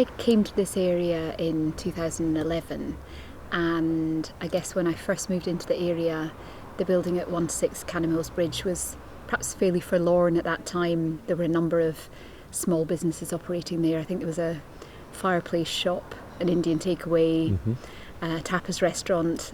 I came to this area in 2011, and I guess when I first moved into the area, the building at 1-6 Canonmills Bridge was perhaps fairly forlorn at that time. There were a number of small businesses operating there. I think there was a fireplace shop, an Indian takeaway, a tapas restaurant.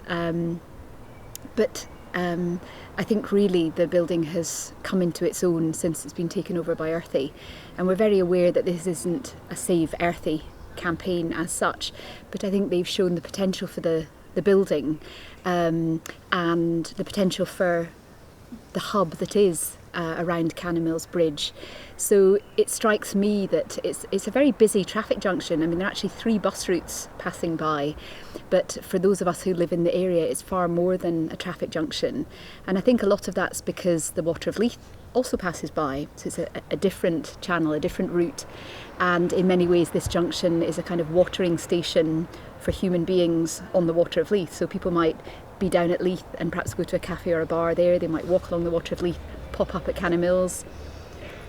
But I think really the building has come into its own since it's been taken over by Earthy. And we're very aware that this isn't a Save Earthy campaign as such, but I think they've shown the potential for the building and the potential for the hub that is around Canonmills Bridge. So it strikes me that it's a very busy traffic junction. I mean, there are actually 3 bus routes passing by, but for those of us who live in the area, it's far more than a traffic junction. And I think a lot of that's because the Water of Leith also passes by, so it's a different channel, a different route. And in many ways, this junction is a kind of watering station for human beings on the Water of Leith. So people might be down at Leith and perhaps go to a cafe or a bar there. They might walk along the Water of Leith, pop up at Canonmills.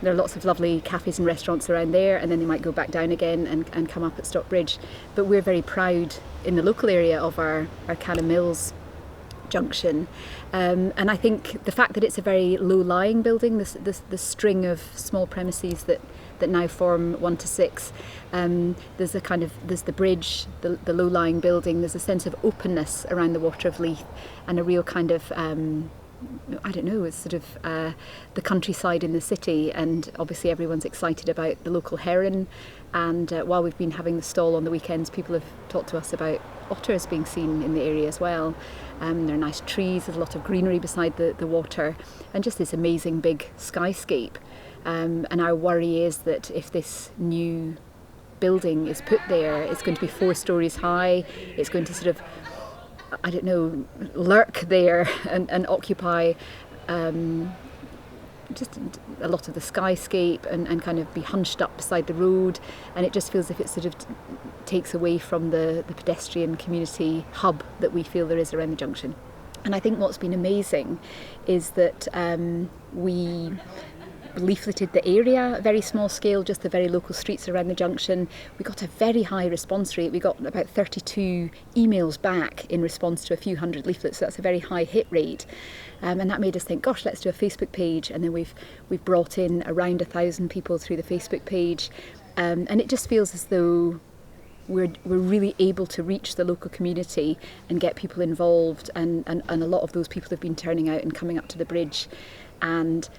There are lots of lovely cafes and restaurants around there, and then they might go back down again and come up at Stockbridge. But we're very proud in the local area of our Canonmills junction. And I think the fact that it's a very low-lying building, this string of small premises that now form 1-6, there's the bridge, the low-lying building, there's a sense of openness around the Water of Leith and a real kind of I don't know, it's sort of the countryside in the city, and obviously everyone's excited about the local heron. And while we've been having the stall on the weekends, people have talked to us about otters being seen in the area as well. There are nice trees, there's a lot of greenery beside the water, and just this amazing big skyscape. And our worry is that if this new building is put there, it's going to be 4 stories high, it's going to sort of, I don't know, lurk there and occupy just a lot of the skyscape and kind of be hunched up beside the road, and it just feels as if it sort of takes away from the pedestrian community hub that we feel there is around the junction. And I think what's been amazing is that we leafleted the area, very small scale, just the very local streets around the junction. We got a very high response rate. We got about 32 emails back in response to a few hundred leaflets, so that's a very high hit rate. And that made us think, gosh, let's do a Facebook page. And then we've brought in around 1,000 people through the Facebook page. And it just feels as though we're really able to reach the local community and get people involved. And a lot of those people have been turning out and coming up to the bridge. And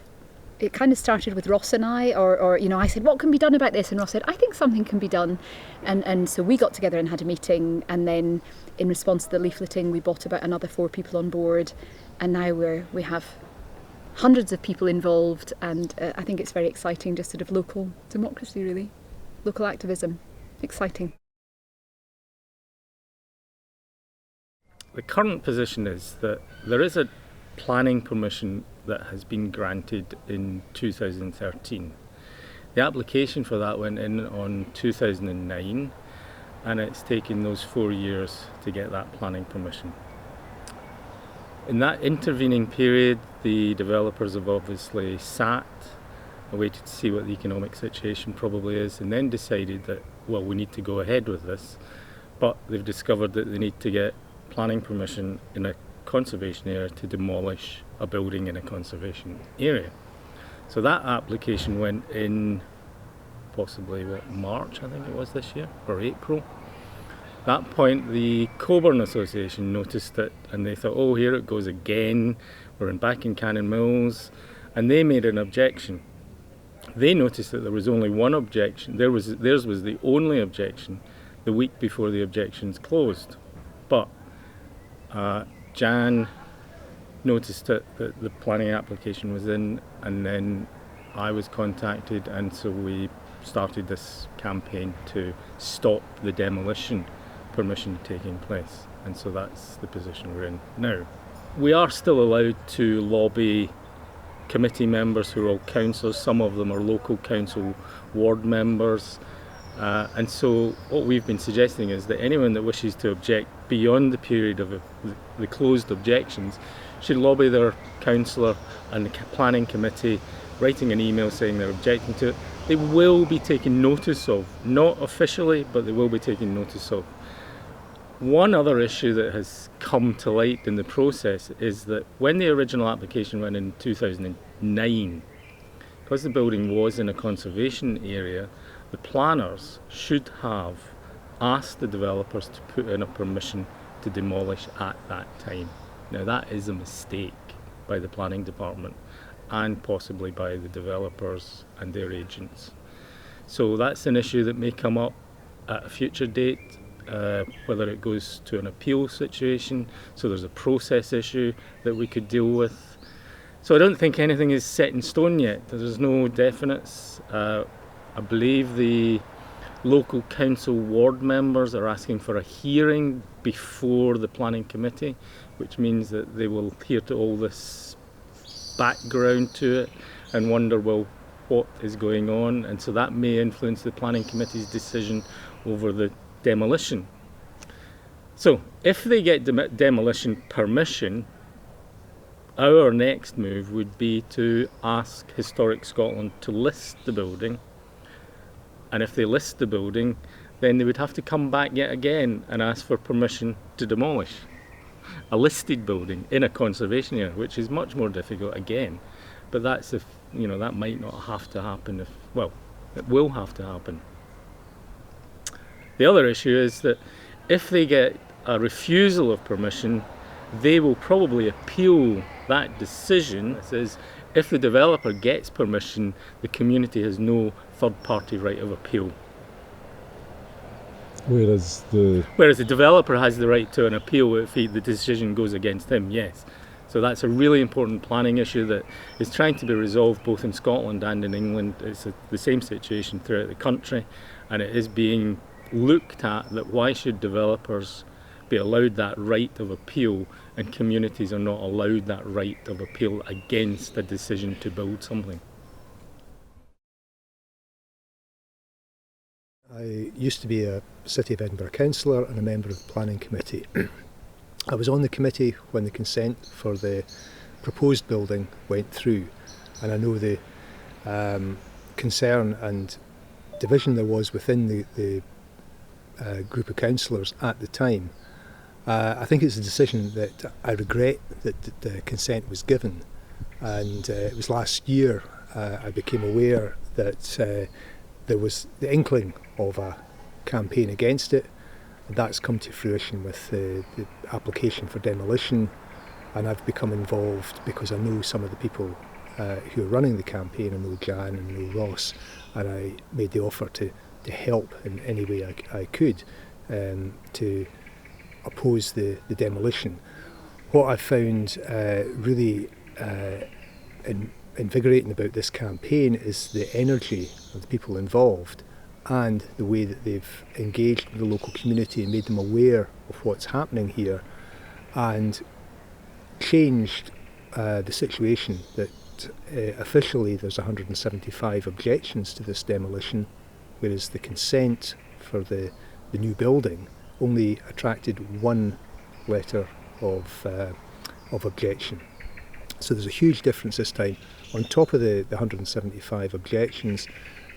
it kind of started with Ross and I, or I said, what can be done about this? And Ross said, I think something can be done. And so we got together and had a meeting, and then in response to the leafleting, we brought about another 4 people on board, and now we have hundreds of people involved, and I think it's very exciting, just sort of local democracy, really, local activism, exciting. The current position is that there is a planning permission that has been granted in 2013. The application for that went in on 2009, and it's taken those 4 years to get that planning permission. In that intervening period, the developers have obviously sat, waited to see what the economic situation probably is, and then decided that, well, we need to go ahead with this, but they've discovered that they need to get planning permission in a conservation area to demolish a building in a conservation area. So that application went in possibly March, I think it was this year, or April. At that point the Coburn Association noticed it, and they thought, oh, here it goes again, we're back in Canonmills, and they made an objection. They noticed that there was only one objection. Theirs was the only objection the week before the objections closed. But Jan noticed that the planning application was in, and then I was contacted, and so we started this campaign to stop the demolition permission taking place, and so that's the position we're in now. We are still allowed to lobby committee members who are all councillors. Some of them are local council ward members, and so what we've been suggesting is that anyone that wishes to object beyond the period of the closed objections should lobby their councillor and the planning committee, writing an email saying they're objecting to it, they will be taken notice of, not officially, but they will be taken notice of. One other issue that has come to light in the process is that when the original application went in 2009, because the building was in a conservation area, the planners should have asked the developers to put in a permission to demolish at that time. Now that is a mistake by the planning department and possibly by the developers and their agents. So that's an issue that may come up at a future date, whether it goes to an appeal situation, so there's a process issue that we could deal with. So I don't think anything is set in stone yet. There's no definites. I believe the local council ward members are asking for a hearing before the planning committee, which means that they will hear to all this background to it and wonder, well, what is going on? And so that may influence the planning committee's decision over the demolition. So if they get demolition permission, our next move would be to ask Historic Scotland to list the building, and if they list the building, then they would have to come back yet again and ask for permission to demolish a listed building in a conservation area, which is much more difficult again. But that's if, that might not have to happen. It will have to happen. The other issue is that if they get a refusal of permission, they will probably appeal that decision. It says if the developer gets permission, the community has no third-party right of appeal. Whereas the developer has the right to an appeal if the decision goes against him, yes. So that's a really important planning issue that is trying to be resolved both in Scotland and in England. It's the same situation throughout the country, and it is being looked at that why should developers be allowed that right of appeal and communities are not allowed that right of appeal against a decision to build something. I used to be a City of Edinburgh councillor and a member of the planning committee. I was on the committee when the consent for the proposed building went through, and I know the concern and division there was within the group of councillors at the time. I think it's a decision that I regret that the consent was given, and it was last year I became aware that there was the inkling of a campaign against it, and that's come to fruition with the application for demolition, and I've become involved because I know some of the people who are running the campaign. I know Jan and I know Ross, and I made the offer to help in any way I could to oppose the demolition. What I found really invigorating about this campaign is the energy of the people involved and the way that they've engaged with the local community and made them aware of what's happening here, and changed the situation that officially there's 175 objections to this demolition, whereas the consent for the new building only attracted one letter of objection. So there's a huge difference this time. On top of the 175 objections,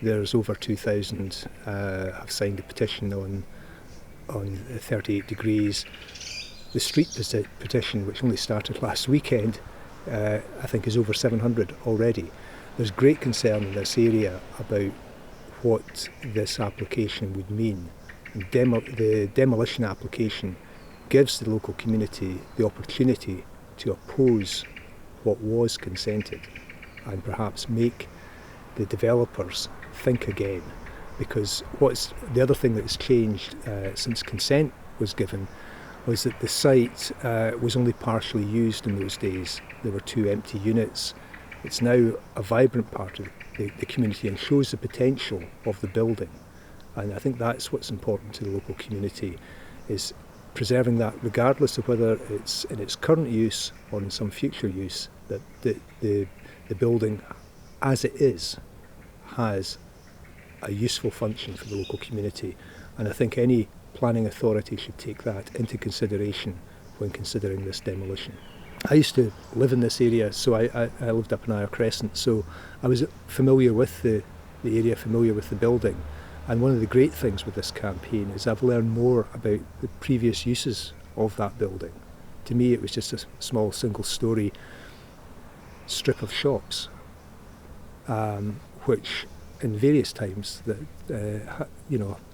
there's over 2,000 have signed a petition on 38 degrees. The street petition, which only started last weekend, I think is over 700 already. There's great concern in this area about what this application would mean. The demolition application gives the local community the opportunity to oppose what was consented and perhaps make the developers think again, because the other thing that's changed since consent was given was that the site was only partially used in those days. There were 2 empty units. It's now a vibrant part of the community and shows the potential of the building. And I think that's what's important to the local community, is preserving that regardless of whether it's in its current use or in some future use, that the building as it is has a useful function for the local community. And I think any planning authority should take that into consideration when considering this demolition. I used to live in this area, so I lived up in Ayr Crescent, so I was familiar with the the area, familiar with the building. And one of the great things with this campaign is I've learned more about the previous uses of that building. To me, it was just a small single-storey strip of shops, which in various times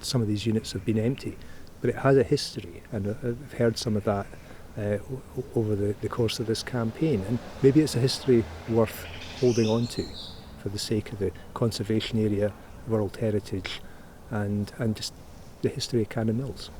some of these units have been empty, but it has a history, and I've heard some of that over the course of this campaign, and maybe it's a history worth holding on to for the sake of the conservation area, World Heritage, and just the history of Canonmills.